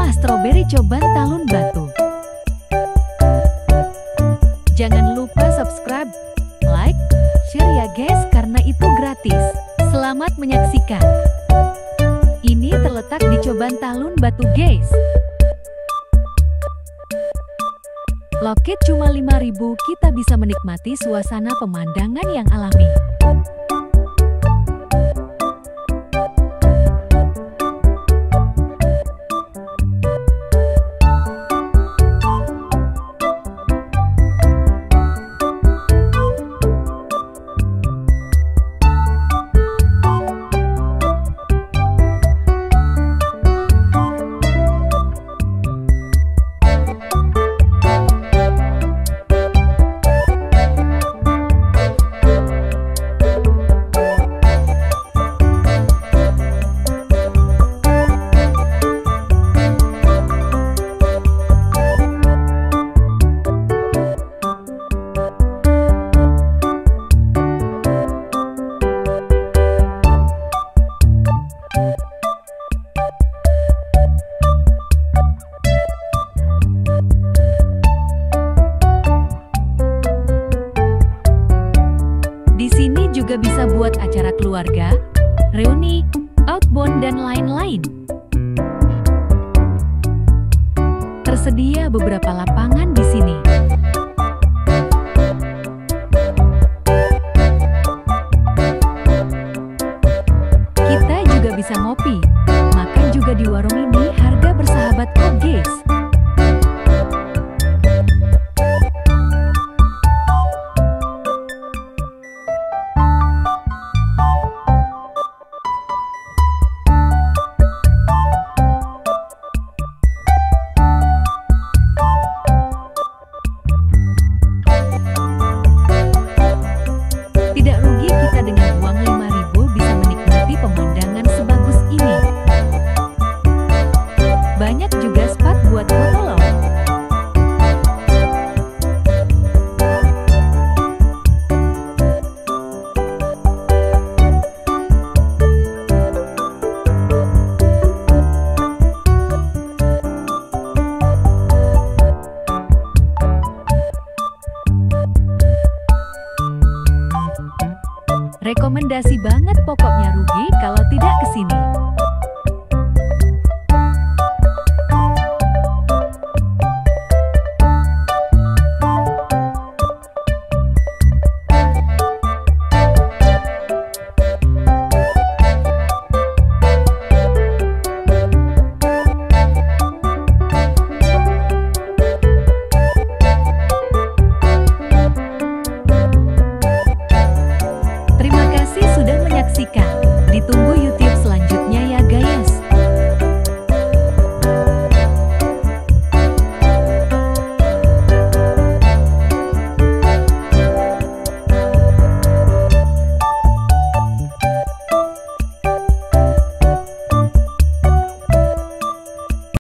Inilah stroberi Coban Talun Batu. Jangan lupa subscribe, like, share ya guys karena itu gratis. Selamat menyaksikan. Ini terletak di Coban Talun Batu guys. Loket cuma 5.000, kita bisa menikmati suasana pemandangan yang alami. Di sini juga bisa buat acara keluarga, reuni, outbound dan lain-lain. Tersedia beberapa lapangan di sini. Kita juga bisa ngopi, makan juga di warung ini, harga bersahabat kok guys. Tidak rugi kita dengan uang 5.000 bisa menikmati pemandangan sebagus ini. Banyak juga spot buat foto loh. Rekomendasi banget